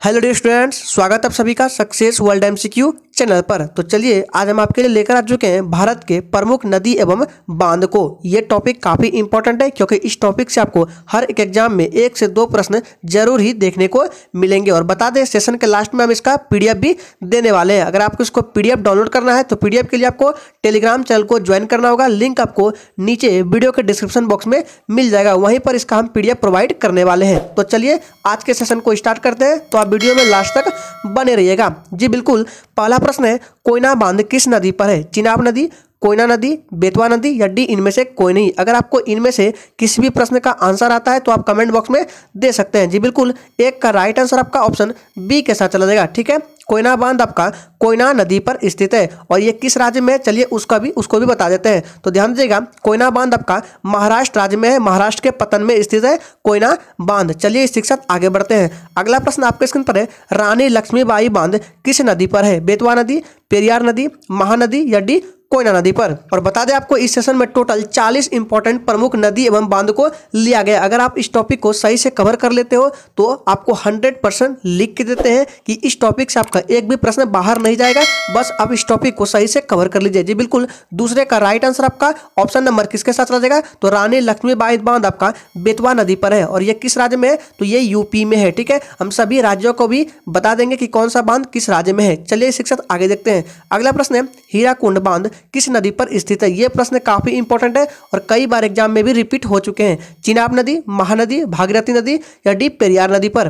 Hello dear students, स्वागत है आप सभी का सक्सेस वर्ल्ड एमसीक्यू चैनल पर। तो चलिए आज हम आपके लिए लेकर आ चुके हैं भारत के प्रमुख नदी एवं बांध को। ये टॉपिक काफ़ी इंपॉर्टेंट है क्योंकि इस टॉपिक से आपको हर एक एग्जाम में 1 से 2 प्रश्न जरूर ही देखने को मिलेंगे। और बता दें, सेशन के लास्ट में हम इसका पीडीएफ भी देने वाले हैं। अगर आपको इसको पीडीएफ डाउनलोड करना है तो पीडीएफ के लिए आपको टेलीग्राम चैनल को ज्वाइन करना होगा। लिंक आपको नीचे वीडियो के डिस्क्रिप्शन बॉक्स में मिल जाएगा, वहीं पर इसका हम पीडीएफ प्रोवाइड करने वाले हैं। तो चलिए आज के सेशन को स्टार्ट करते हैं, तो आप वीडियो में लास्ट तक बने रहिएगा। जी बिल्कुल, पहला प्रश्न है, कोयना बांध किस नदी पर है? चिनाब नदी, कोयना नदी, बेतवा नदी या डी इनमें से कोई नहीं। अगर आपको इनमें से किसी भी प्रश्न का आंसर आता है तो आप कमेंट बॉक्स में दे सकते हैं। जी बिल्कुल, एक का राइट आंसर आपका ऑप्शन बी के साथ चला जाएगा। ठीक है, कोयना बांध आपका कोयना नदी पर स्थित है और ये किस राज्य में है, चलिए उसको भी बता देते हैं। तो ध्यान दीजिएगा, कोयना बांध आपका महाराष्ट्र राज्य में है, महाराष्ट्र के पतन में स्थित है कोयना बांध। चलिए इस के साथ आगे बढ़ते हैं। अगला प्रश्न आपके स्क्रीन पर है, रानी लक्ष्मीबाई बांध किस नदी पर है? बेतवा नदी, पेरियार नदी, महानदी या डी कोयना नदी पर। और बता दें आपको इस सेशन में टोटल 40 इंपॉर्टेंट प्रमुख नदी एवं बांध को लिया गया। अगर आप इस टॉपिक को सही से कवर कर लेते हो तो आपको 100% लिख के देते हैं कि इस टॉपिक से आपका एक भी प्रश्न बाहर नहीं जाएगा। बस आप इस टॉपिक को सही से कवर कर लीजिए। जी बिल्कुल, दूसरे का राइट आंसर आपका ऑप्शन नंबर किसके साथ चला जाएगा? तो रानी लक्ष्मीबाई बांध आपका बेतवा नदी पर है और ये किस राज्य में है? तो ये यूपी में है। ठीक है, हम सभी राज्यों को भी बता देंगे कि कौन सा बांध किस राज्य में है। चलिए इस के साथ आगे देखते हैं। अगला प्रश्न है, हीराकुंड बांध किस नदी पर स्थित है? यह प्रश्न काफी इंपॉर्टेंट है और कई बार एग्जाम में भी रिपीट हो चुके हैं। चिनाब नदी, महानदी, भागीरथी नदी या डी पेरियार नदी पर।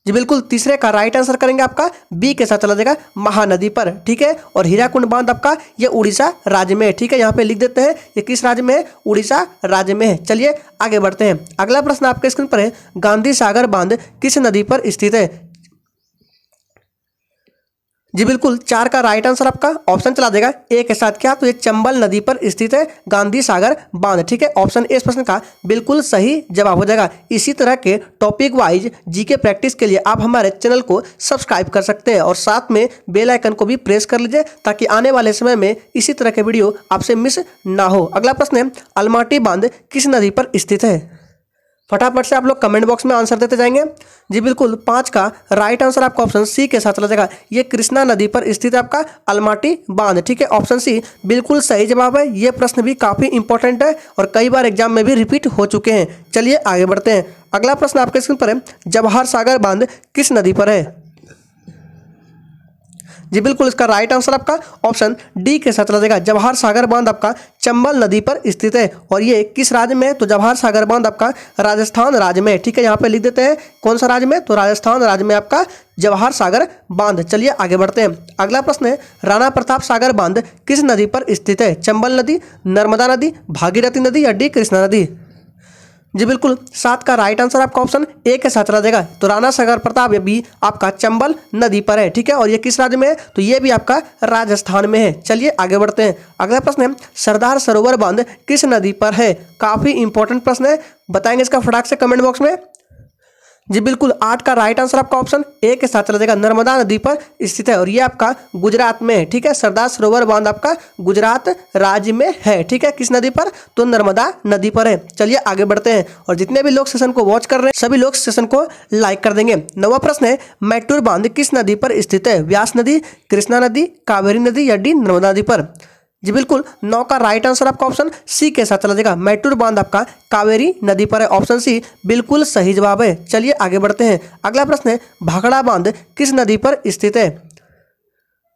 जी बिल्कुल, तीसरे का राइट आंसर करेंगे आपका बी के साथ चला जाएगा महानदी पर। ठीक है, और हीराकुंड बांध आपका ये उड़ीसा राज्य में है। ठीक है, यहाँ पे लिख देते हैं ये किस राज्य में है? उड़ीसा राज्य में है। चलिए आगे बढ़ते हैं। अगला प्रश्न आपके स्क्रीन पर है, गांधी सागर बांध किस नदी पर स्थित है? जी बिल्कुल, 4 का राइट आंसर आपका ऑप्शन चला देगा ए के साथ। क्या? तो ये चंबल नदी पर स्थित है गांधी सागर बांध। ठीक है, ऑप्शन ए इस प्रश्न का बिल्कुल सही जवाब हो जाएगा। इसी तरह के टॉपिक वाइज जीके प्रैक्टिस के लिए आप हमारे चैनल को सब्सक्राइब कर सकते हैं और साथ में बेल आइकन को भी प्रेस कर लीजिए ताकि आने वाले समय में इसी तरह के वीडियो आपसे मिस ना हो। अगला प्रश्न है, अलमाटी बांध किस नदी पर स्थित है? फटाफट से आप लोग कमेंट बॉक्स में आंसर देते जाएंगे। जी बिल्कुल, 5 का राइट आंसर आपका ऑप्शन सी के साथ चला जाएगा। ये कृष्णा नदी पर स्थित है आपका अलमाटी बांध। ठीक है, ऑप्शन सी बिल्कुल सही जवाब है। ये प्रश्न भी काफी इंपॉर्टेंट है और कई बार एग्जाम में भी रिपीट हो चुके हैं। चलिए आगे बढ़ते हैं। अगला प्रश्न आपके स्क्रीन पर है, जवाहर सागर बांध किस नदी पर है? जी बिल्कुल, इसका राइट आंसर आपका ऑप्शन डी के साथ चला जाएगा। जवाहर सागर बांध आपका चंबल नदी पर स्थित है और ये किस राज्य में है? तो जवाहर सागर बांध आपका राजस्थान राज्य में है। ठीक है, यहाँ पे लिख देते हैं कौन सा राज्य में? तो राजस्थान राज्य में आपका जवाहर सागर बांध। चलिए आगे बढ़ते हैं। अगला प्रश्न है, राणा प्रताप सागर बांध किस नदी पर स्थित है? चंबल नदी, नर्मदा नदी, भागीरथी नदी या डी कृष्णा नदी? जी बिल्कुल, 7 का राइट आंसर आपका ऑप्शन ए के साथ चला जाएगा। तो राणा सागर प्रताप भी आपका चंबल नदी पर है। ठीक है, और ये किस राज्य में है? तो ये भी आपका राजस्थान में है। चलिए आगे बढ़ते हैं। अगला प्रश्न है, सरदार सरोवर बांध किस नदी पर है? काफी इंपॉर्टेंट प्रश्न है, बताएंगे इसका फटाक से कमेंट बॉक्स में। जी बिल्कुल, 8 का राइट आंसर आपका ऑप्शन ए के साथ चला जाएगा। नर्मदा नदी पर स्थित है और ये आपका गुजरात में है। ठीक है, सरदार सरोवर बांध आपका गुजरात राज्य में है। ठीक है, किस नदी पर? तो नर्मदा नदी पर है। चलिए आगे बढ़ते हैं और जितने भी लोग सेशन को वॉच कर रहे हैं सभी लोग सेशन को लाइक कर देंगे। 9वां प्रश्न है, मैटूर बांध किस नदी पर स्थित है? व्यास नदी, कृष्णा नदी, कावेरी नदी या डी नर्मदा नदी पर? जी बिल्कुल, 9 का राइट आंसर आपका ऑप्शन सी के साथ चला जाएगा। मैटूर बांध आपका कावेरी नदी पर है। ऑप्शन सी बिल्कुल सही जवाब है। चलिए आगे बढ़ते हैं। अगला प्रश्न है, भाखड़ा बांध किस नदी पर स्थित है?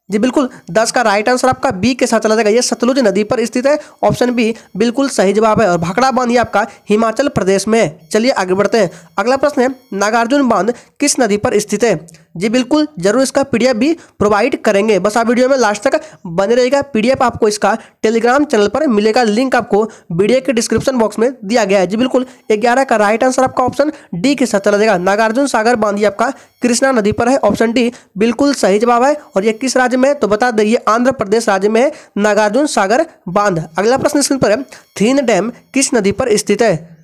जी बिल्कुल, 10 का राइट आंसर आपका बी के साथ चला जाएगा। ये सतलुज नदी पर स्थित है। ऑप्शन बी बिल्कुल सही जवाब है और भाखड़ा बांध ये आपका हिमाचल प्रदेश में है। चलिए आगे बढ़ते हैं। अगला प्रश्न है, नागार्जुन बांध किस नदी पर स्थित है? जी बिल्कुल, जरूर इसका पीडीएफ भी प्रोवाइड करेंगे। बस आप वीडियो में लास्ट तक बने रहेगा। पीडीएफ आपको इसका टेलीग्राम चैनल पर मिलेगा। लिंक आपको वीडियो के डिस्क्रिप्शन बॉक्स में दिया गया है। जी बिल्कुल, 11 का राइट आंसर आपका ऑप्शन डी के साथ चला जाएगा। नागार्जुन सागर बांध आपका कृष्णा नदी पर है। ऑप्शन डी बिल्कुल सही जवाब है और ये किस राज्य में है? तो बता दें ये आंध्र प्रदेश राज्य में है नागार्जुन सागर बांध। अगला प्रश्न स्क्रीन पर है, थीन डैम किस नदी पर स्थित है?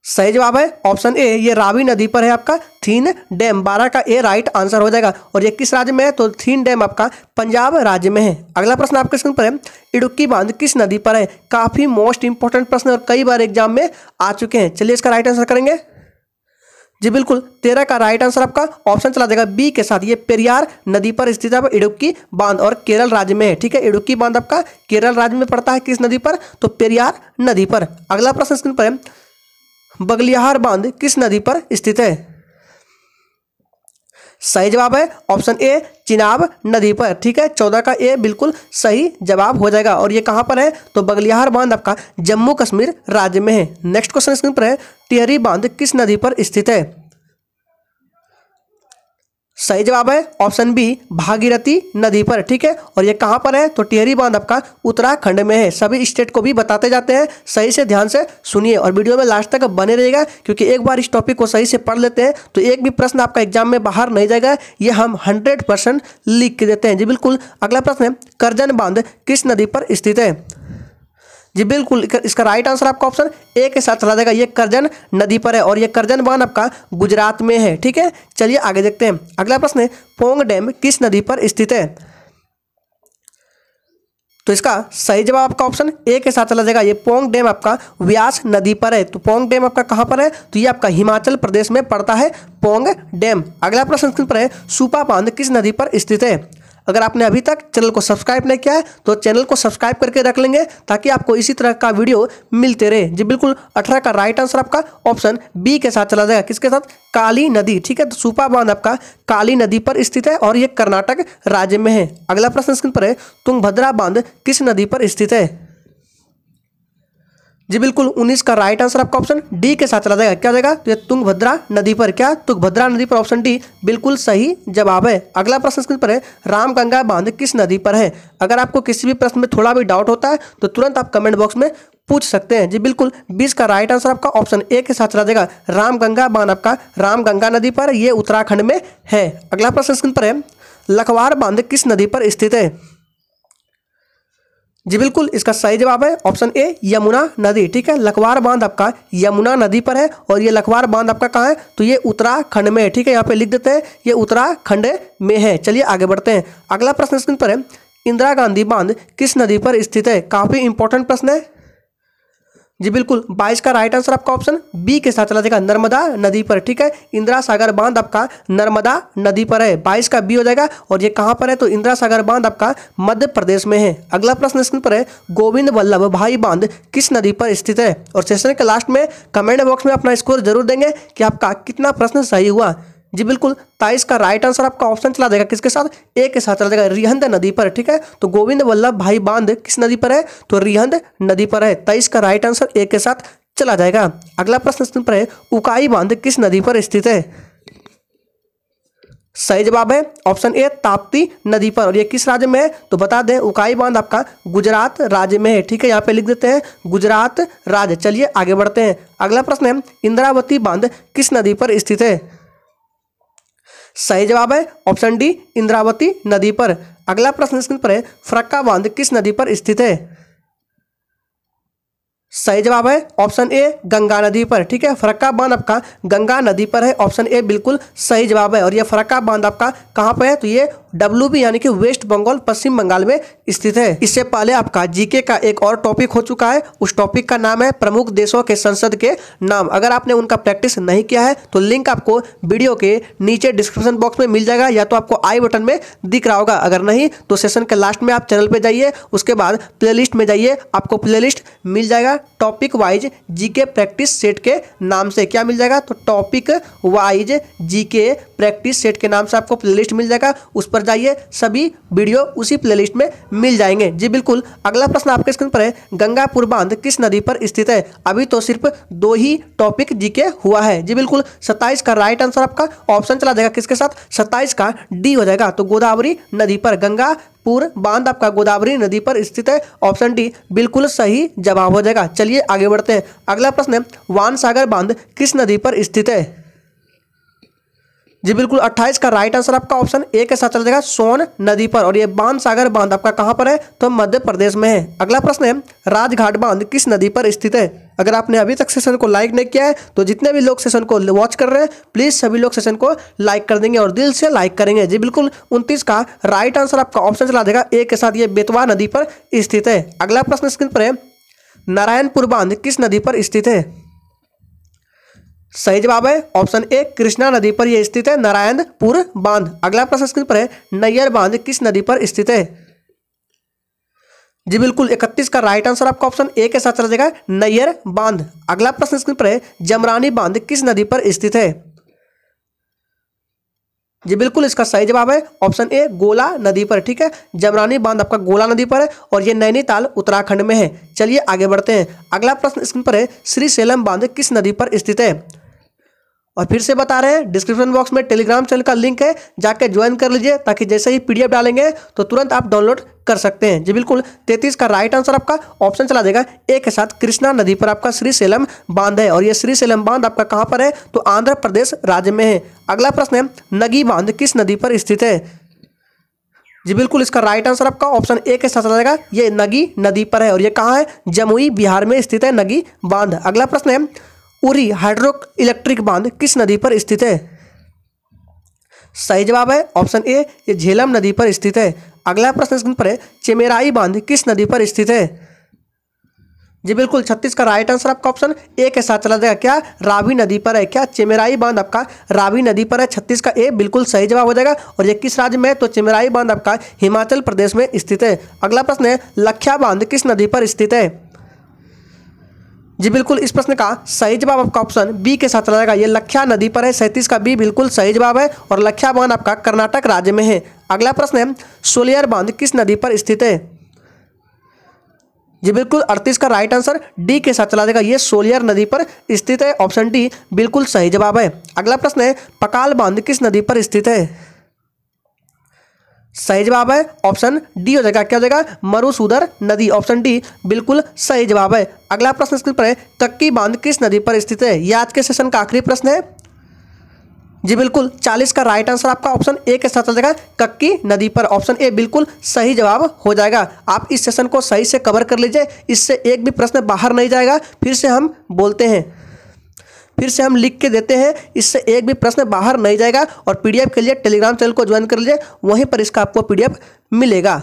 सही जवाब है ऑप्शन ए, ये रावी नदी पर है आपका थीन डैम। 12 का ए राइट आंसर हो जाएगा और ये किस राज्य में है? तो थीन डैम आपका पंजाब राज्य में है। अगला प्रश्न आपके स्क्रीन पर है, इडुक्की बांध किस नदी पर है? काफी मोस्ट इंपोर्टेंट प्रश्न और कई बार एग्जाम में आ चुके हैं। चलिए इसका राइट आंसर करेंगे। जी बिल्कुल 13 का राइट आंसर आपका ऑप्शन चला जाएगा बी के साथ। ये पेरियार नदी पर स्थित है इडुक्की बांध और केरल राज्य में है। ठीक है, इडुक्की बांध आपका केरल राज्य में पड़ता है। किस नदी पर? तो पेरियार नदी पर। अगला प्रश्न स्क्रीन पर है, बगलियाहार बांध किस नदी पर स्थित है? सही जवाब है ऑप्शन ए चिनाब नदी पर। ठीक है, 14 का ए बिल्कुल सही जवाब हो जाएगा। और ये कहां पर है? तो बगलियाहार बांध आपका जम्मू कश्मीर राज्य में है। नेक्स्ट क्वेश्चन स्क्रीन पर है, टिहरी बांध किस नदी पर स्थित है? सही जवाब है ऑप्शन बी भागीरथी नदी पर। ठीक है, और ये कहां पर है? तो टिहरी बांध आपका उत्तराखंड में है। सभी स्टेट को भी बताते जाते हैं, सही से ध्यान से सुनिए और वीडियो में लास्ट तक बने रहिएगा, क्योंकि एक बार इस टॉपिक को सही से पढ़ लेते हैं तो एक भी प्रश्न आपका एग्जाम में बाहर नहीं जाएगा। ये हम 100% लिख के देते हैं। जी बिल्कुल। अगला प्रश्न है, करजन बांध किस नदी पर स्थित है? जी बिल्कुल, इसका राइट आंसर आपका ऑप्शन ए के साथ चला जाएगा। ये करजन नदी पर है और ये करजन बांध आपका गुजरात में है। ठीक है, चलिए आगे देखते हैं। अगला प्रश्न है, पोंग डैम किस नदी पर स्थित है? तो इसका सही जवाब आपका ऑप्शन ए के साथ चला जाएगा। ये पोंग डैम आपका व्यास नदी पर है। तो पोंग डैम आपका कहां पर है? तो ये आपका हिमाचल प्रदेश में पड़ता है पोंग डैम। अगला प्रश्न स्क्रीन पर है, सुपा बांध किस नदी पर स्थित है? अगर आपने अभी तक चैनल को सब्सक्राइब नहीं किया है तो चैनल को सब्सक्राइब करके रख लेंगे, ताकि आपको इसी तरह का वीडियो मिलते रहे। जी बिल्कुल, 18 का राइट आंसर आपका ऑप्शन बी के साथ चला जाएगा। किसके साथ? काली नदी। ठीक है, तो सुपा बांध आपका काली नदी पर स्थित है और ये कर्नाटक राज्य में है। अगला प्रश्न स्क्रीन पर है, तुंगभद्रा बांध किस नदी पर स्थित है? जी बिल्कुल, 19 का राइट आंसर आपका ऑप्शन डी के साथ चला जाएगा। क्या जाएगा? तो ये तुंगभद्रा नदी पर। क्या? तुंगभद्रा नदी पर, ऑप्शन डी बिल्कुल सही जवाब है। अगला प्रश्न स्क्रीन पर है, रामगंगा बांध किस नदी पर है? अगर आपको किसी भी प्रश्न में थोड़ा भी डाउट होता है तो तुरंत आप कमेंट बॉक्स में पूछ सकते हैं। जी बिल्कुल, 20 का राइट आंसर आपका ऑप्शन ए के साथ चला जाएगा। रामगंगा बांध आपका रामगंगा नदी पर, ये उत्तराखंड में है। अगला प्रश्न स्क्रीन पर है, लखवार बांध किस नदी पर स्थित है? जी बिल्कुल, इसका सही जवाब है ऑप्शन ए यमुना नदी। ठीक है, लखवार बांध आपका यमुना नदी पर है और ये लखवार बांध आपका कहाँ है? तो ये उत्तराखंड में है। ठीक है, यहाँ पे लिख देते हैं ये उत्तराखंड में है। चलिए आगे बढ़ते हैं। अगला प्रश्न स्क्रीन पर है, इंदिरा गांधी बांध किस नदी पर स्थित है? काफी इंपॉर्टेंट प्रश्न है। जी बिल्कुल, 22 का राइट आंसर आपका ऑप्शन बी के साथ चला जाएगा, नर्मदा नदी पर। ठीक है, इंदिरा सागर बांध आपका नर्मदा नदी पर है। 22 का बी हो जाएगा। और ये कहां पर है? तो इंदिरा सागर बांध आपका मध्य प्रदेश में है। अगला प्रश्न स्क्रीन पर है, गोविंद वल्लभ भाई बांध किस नदी पर स्थित है? और सेशन के लास्ट में कमेंट बॉक्स में अपना स्कोर जरूर देंगे कि आपका कितना प्रश्न सही हुआ। जी बिल्कुल, 23 का राइट आंसर आपका ऑप्शन चला जाएगा। किसके साथ? ए के साथ चला जाएगा, रिहंद नदी पर। ठीक है, तो गोविंद वल्लभ भाई बांध किस नदी पर है? तो रिहंद नदी पर है। 23 का राइट आंसर ए के साथ चला जाएगा। अगला प्रश्न स्क्रीन पर है, उकाई बांध किस नदी पर स्थित है? सही जवाब है ऑप्शन ए ताप्ती नदी पर। और ये किस राज्य में है? तो बता दें, उकाई बांध आपका गुजरात राज्य में है। ठीक है, यहाँ पे लिख देते हैं गुजरात राज्य। चलिए आगे बढ़ते हैं। अगला प्रश्न है, इंद्रावती बांध किस नदी पर स्थित है? सही जवाब है ऑप्शन डी इंद्रावती नदी पर। अगला प्रश्न स्क्रीन पर है, फरक्का बांध किस नदी पर स्थित है? सही जवाब है ऑप्शन ए गंगा नदी पर। ठीक है, फरक्का बांध आपका गंगा नदी पर है। ऑप्शन ए बिल्कुल सही जवाब है। और ये फरक्का बांध आपका कहां पर है? तो ये WB यानी कि वेस्ट बंगाल पश्चिम बंगाल में स्थित है। इससे पहले आपका जीके का एक और टॉपिक हो चुका है। उस टॉपिक का नाम है प्रमुख देशों के संसद के नाम। अगर आपने उनका प्रैक्टिस नहीं किया है तो लिंक आपको वीडियो के नीचे डिस्क्रिप्शन बॉक्स में मिल जाएगा, या तो आपको आई बटन में दिख रहा होगा। अगर नहीं तो सेशन के लास्ट में आप चैनल पे जाइए, उसके बाद प्लेलिस्ट में जाइए, आपको प्लेलिस्ट मिल जाएगा topic wise GK practice set के नाम से। क्या मिल जाएगा? तो topic wise GK practice set के नाम से आपको प्लेलिस्ट मिल जाएगा। उस पर जाइए, सभी वीडियो उसी प्लेलिस्ट में मिल जाएंगे। जी बिल्कुल। अगला प्रश्न आपके स्क्रीन पर है, गंगापुर बांध किस नदी पर स्थित है? अभी तो सिर्फ 2 ही टॉपिक जीके हुआ है। जी बिल्कुल, 27 का राइट आंसर आपका ऑप्शन चला जाएगा। किसके साथ? 27 का डी हो जाएगा। तो गोदावरी नदी पर गंगापुर बांध आपका गोदावरी नदी पर स्थित है। ऑप्शन डी बिल्कुल सही जवाब हो जाएगा। चलिए आगे बढ़ते हैं। अगला प्रश्न है, वानसागर बांध किस नदी पर स्थित है? जी बिल्कुल, 28 का राइट आंसर आपका ऑप्शन ए के साथ चला जाएगा, सोन नदी पर। और ये बाणसागर बांध आपका कहां पर है? तो मध्य प्रदेश में है। अगला प्रश्न है, राजघाट बांध किस नदी पर स्थित है? अगर आपने अभी तक सेशन को लाइक नहीं किया है तो जितने भी लोग सेशन को वॉच कर रहे हैं प्लीज सभी लोग सेशन को लाइक कर देंगे और दिल से लाइक करेंगे। जी बिल्कुल, 29 का राइट आंसर आपका ऑप्शन चला जाएगा ए के साथ, ये बेतवा नदी पर स्थित है। अगला प्रश्न स्क्रीन पर है, नारायणपुर बांध किस नदी पर स्थित है? सही जवाब है ऑप्शन ए, कृष्णा नदी पर यह स्थित है नारायणपुर बांध। अगला प्रश्न स्क्रीन पर है, नैयर बांध किस नदी पर स्थित है? जी बिल्कुल 31 का राइट आंसर आपका ऑप्शन ए के साथ चला जाएगा, नैयर बांध। अगला प्रश्न स्क्रीन पर है, जमरानी बांध किस नदी पर स्थित है? जी बिल्कुल इसका सही जवाब है ऑप्शन ए, गोला नदी पर। ठीक है, जमरानी बांध आपका गोला नदी पर है और ये नैनीताल उत्तराखंड में है। चलिए आगे बढ़ते हैं। अगला प्रश्न स्क्रीन पर है, श्रीशैलम बांध किस नदी पर स्थित है? और फिर से बता रहे हैं, डिस्क्रिप्शन बॉक्स में टेलीग्राम चैनल का लिंक है, जाके ज्वाइन कर लीजिए ताकि जैसे ही पीडीएफ डालेंगे तो तुरंत आप डाउनलोड कर सकते हैं। जी बिल्कुल 33 का राइट आंसर आपका ऑप्शन चला जाएगा ए के साथ, कृष्णा नदी पर आपका श्रीशैलम बांध है। और ये श्रीशैलम बांध आपका कहाँ पर है? तो आंध्र प्रदेश राज्य में है। अगला प्रश्न है, नगी बांध किस नदी पर स्थित है? जी बिल्कुल इसका राइट आंसर आपका ऑप्शन ए के साथ चला जाएगा, ये नगी नदी पर है। और ये कहाँ है? जमुई बिहार में स्थित है नगी बांध। अगला प्रश्न है, उरी हाइड्रो इलेक्ट्रिक बांध किस नदी पर स्थित है? सही जवाब है ऑप्शन ए, ये झेलम नदी पर स्थित है। अगला प्रश्न स्क्रीन पर है, चेमेराई बांध किस नदी पर स्थित है? जी बिल्कुल 36 का राइट आंसर आपका ऑप्शन ए के साथ चला जाएगा, क्या? रावी नदी पर है। क्या चेमेराई बांध आपका रावी नदी पर है? 36 का ए बिल्कुल सही जवाब हो जाएगा। और ये किस राज्य में है? तो चेमेराई बांध आपका हिमाचल प्रदेश में स्थित है। अगला प्रश्न है, लख्या बांध किस नदी पर स्थित है? जी बिल्कुल इस प्रश्न का सही जवाब आपका ऑप्शन बी के साथ चला जाएगा, ये लख्या नदी पर है। 37 का बी बिल्कुल सही जवाब है और लख्या बांध आपका कर्नाटक राज्य में है। अगला प्रश्न है, सोलियर बांध किस नदी पर स्थित है? जी बिल्कुल 38 का राइट आंसर डी के साथ चला जाएगा, ये सोलियर नदी पर स्थित है। ऑप्शन डी बिल्कुल सही जवाब है। अगला प्रश्न है, पकाल बांध किस नदी पर स्थित है? सही जवाब है ऑप्शन डी हो जाएगा, क्या हो जाएगा? मरुसूदर नदी। ऑप्शन डी बिल्कुल सही जवाब है। अगला प्रश्न स्क्रीन पर है, कक्की बांध किस नदी पर स्थित है? यह आज के सेशन का आखिरी प्रश्न है। जी बिल्कुल 40 का राइट आंसर आपका ऑप्शन ए के साथ चल जाएगा, कक्की नदी पर। ऑप्शन ए बिल्कुल सही जवाब हो जाएगा। आप इस सेशन को सही से कवर कर लीजिए, इससे एक भी प्रश्न बाहर नहीं जाएगा। फिर से हम बोलते हैं, फिर से हम लिख के देते हैं, इससे एक भी प्रश्न बाहर नहीं जाएगा। और पीडीएफ के लिए टेलीग्राम चैनल को ज्वाइन कर लीजिए, वहीं पर इसका आपको पीडीएफ मिलेगा।